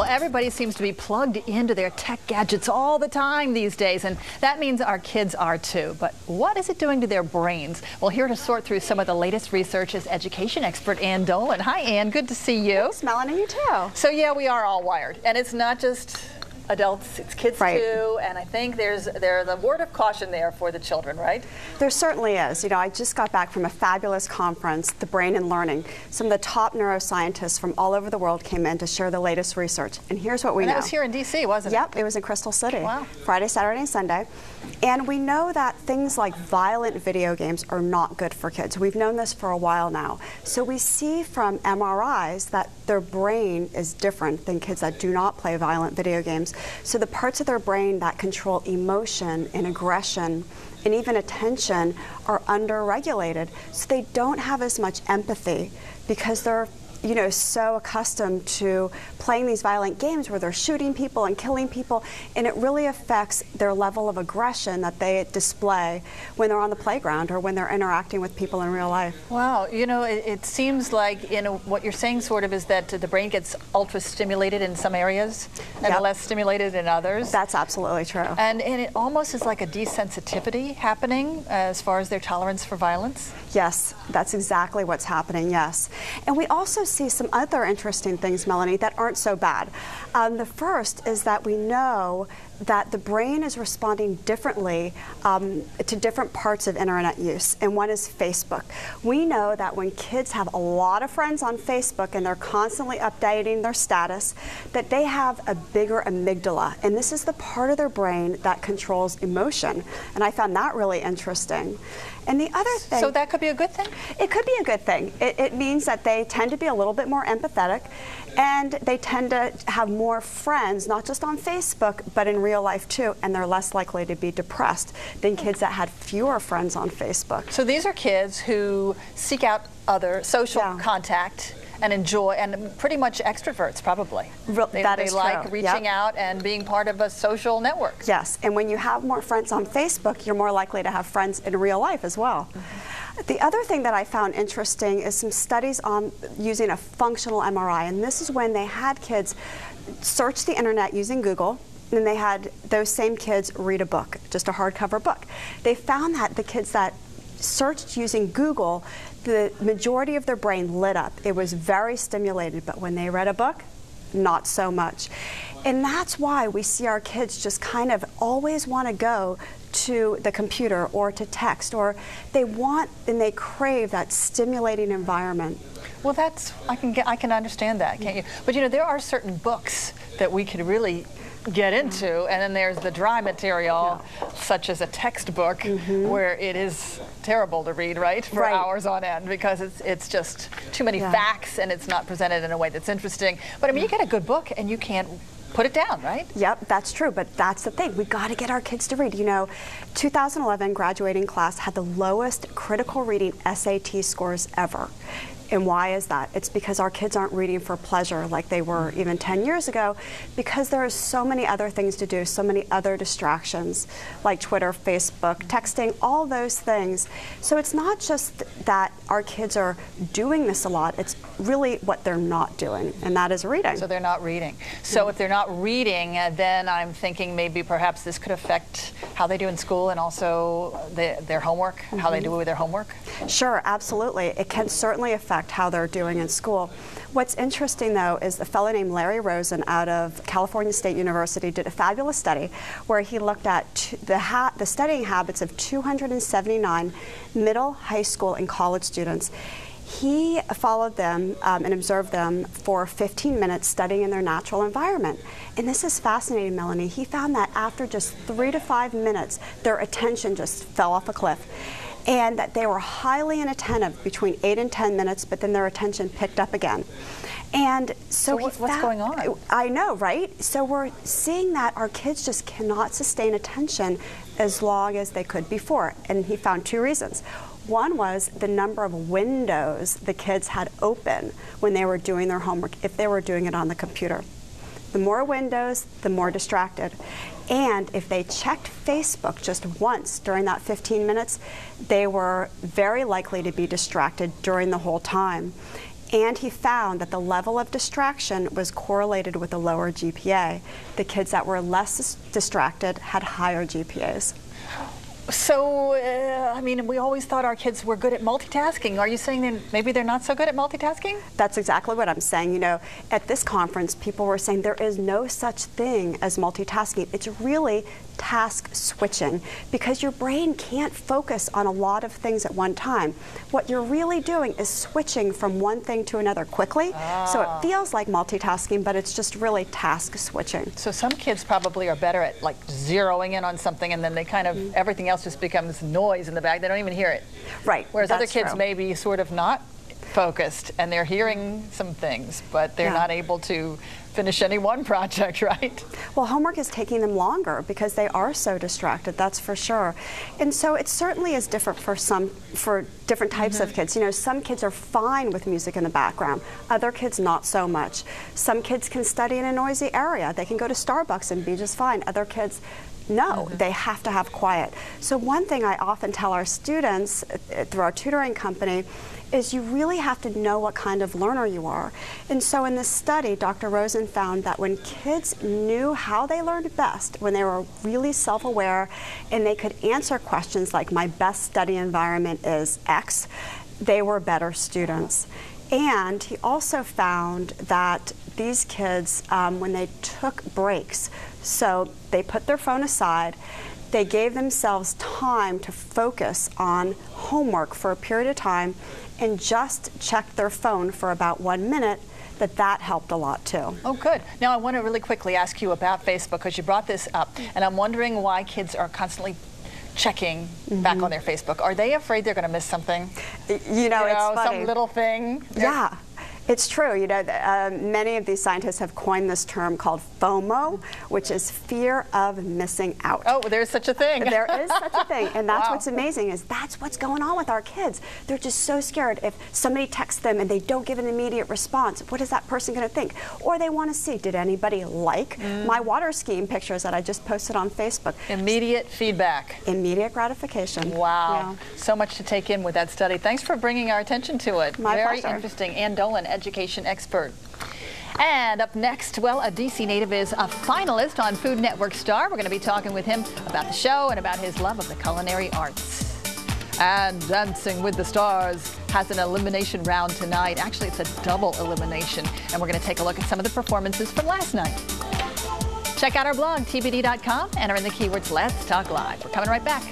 Everybody seems to be plugged into their tech gadgets all the time these days, and that means our kids are too. But what is it doing to their brains? Well, here to sort through some of the latest research is education expert Ann Dolin. Hi, Ann. Good to see you. Thanks, Melanie. You too. So, yeah, we are all wired, and it's not just adults, it's kids too, and I think there's a word of caution there for the children, right? There certainly is. You know, I just got back from a fabulous conference, The Brain and Learning. Some of the top neuroscientists from all over the world came in to share the latest research, and here's what we know. That was here in D.C., wasn't it? Yep, it was in Crystal City. Wow. Friday, Saturday, and Sunday. And we know that things like violent video games are not good for kids. We've known this for a while now. So we see from MRIs that their brain is different than kids that do not play violent video games. So the parts of their brain that control emotion and aggression and even attention are underregulated. So they don't have as much empathy because they're so accustomed to playing these violent games where they're shooting people and killing people, and it really affects their level of aggression that they display when they're on the playground or when they're interacting with people in real life. Wow, it seems like what you're saying sort of is that the brain gets ultra stimulated in some areas and less stimulated in others. That's absolutely true. And it almost is like a desensitivity happening as far as their tolerance for violence? Yes, that's exactly what's happening, yes. And we also see some other interesting things, Melanie, that aren't so bad. The first is that we know that the brain is responding differently to different parts of internet use, and one is Facebook. We know that when kids have a lot of friends on Facebook and they're constantly updating their status, that they have a bigger amygdala, and this is the part of their brain that controls emotion, and I found that really interesting. And the other thing... So that could be a good thing? It could be a good thing. It means that they tend to be a little bit more empathetic, and they tend to have more friends, not just on Facebook, but in real life too, and they're less likely to be depressed than kids that had fewer friends on Facebook. So these are kids who seek out other social contact and enjoy, and pretty much extroverts probably. They like reaching out and being part of a social network. Yes, and when you have more friends on Facebook, you're more likely to have friends in real life as well. The other thing that I found interesting is some studies on using a functional MRI, and this is when they had kids search the internet using Google, and they had those same kids read a book, just a hardcover book. They found that the kids that searched using Google, the majority of their brain lit up. It was very stimulated, but when they read a book, not so much. And that's why we see our kids just kind of always want to go to the computer or to text, or they want and they crave that stimulating environment. Well, I can understand that, can't you? But there are certain books that we could really get into, and then there's the dry material, such as a textbook, where it is terrible to read, right, for hours on end, because it's just too many facts and it's not presented in a way that's interesting. But I mean, you get a good book and you can't put it down, right? Yep, that's true, but that's the thing. We got to get our kids to read. 2011 graduating class had the lowest critical reading SAT scores ever. And why is that? It's because our kids aren't reading for pleasure like they were even 10 years ago, because there are so many other things to do, so many other distractions like Twitter, Facebook, texting, all those things. So it's not just that our kids are doing this a lot, it's really what they're not doing, and that is reading. So they're not reading. So if they're not reading, then I'm thinking maybe perhaps this could affect how they do in school and also their homework, how they do with their homework? Sure, absolutely. It can certainly affect how they're doing in school. What's interesting, though, is a fellow named Larry Rosen out of California State University did a fabulous study where he looked at the studying habits of 279 middle, high school, and college students. He followed them and observed them for 15 minutes studying in their natural environment. And this is fascinating, Melanie. He found that after just 3 to 5 minutes, their attention just fell off a cliff. And that they were highly inattentive between 8 and 10 minutes, but then their attention picked up again. And so what's going on? I know, right? So we're seeing that our kids just cannot sustain attention as long as they could before. And he found 2 reasons. One was the number of windows the kids had open when they were doing their homework, if they were doing it on the computer. The more windows, the more distracted. And if they checked Facebook just once during that 15 minutes, they were very likely to be distracted during the whole time. And he found that the level of distraction was correlated with a lower GPA. The kids that were less distracted had higher GPAs. So, I mean, we always thought our kids were good at multitasking. Are you saying that maybe they're not so good at multitasking? That's exactly what I'm saying. You know, at this conference, people were saying there is no such thing as multitasking. It's really task switching, because your brain can't focus on a lot of things at one time. What you're really doing is switching from one thing to another quickly. So it feels like multitasking, but it's just really task switching. So some kids probably are better at like zeroing in on something, and then they kind of, everything else just becomes noise in the back. They don't even hear it. Right. Whereas other kids true. may be sort of not focused, and they're hearing some things, but they're not able to finish any one project, right? Well, homework is taking them longer because they are so distracted, that's for sure. And so it certainly is different for different types of kids. You know, some kids are fine with music in the background, other kids not so much. Some kids can study in a noisy area. They can go to Starbucks and be just fine. Other kids, no, they have to have quiet. So one thing I often tell our students through our tutoring company is you really have to know what kind of learner you are. And so in this study, Dr. Rosen found that when kids knew how they learned best, when they were really self-aware and they could answer questions like, my best study environment is X, they were better students. And he also found that these kids, when they took breaks, so they put their phone aside, they gave themselves time to focus on homework for a period of time and just checked their phone for about 1 minute, that helped a lot too. Oh, good. Now I want to really quickly ask you about Facebook, because you brought this up, and I'm wondering why kids are constantly checking back on their Facebook. Are they afraid they're going to miss something? You know, it's funny. Some little thing? Yeah. It's true. You know, many of these scientists have coined this term called FOMO, which is fear of missing out. Oh, there's such a thing. There is such a thing, and that's Wow. what's amazing, is that's what's going on with our kids. They're just so scared. If somebody texts them and they don't give an immediate response, what is that person going to think? Or they want to see, did anybody like my water skiing pictures that I just posted on Facebook? Immediate feedback. Immediate gratification. Wow. Yeah. So much to take in with that study. Thanks for bringing our attention to it. My Very pleasure. interesting. Ann Dolin, education expert. And up next, well, a DC native is a finalist on Food Network Star. We're going to be talking with him about the show and about his love of the culinary arts. And Dancing with the Stars has an elimination round tonight. Actually, it's a double elimination. And we're going to take a look at some of the performances from last night. Check out our blog, tbd.com. Enter in the keywords Let's Talk Live. We're coming right back.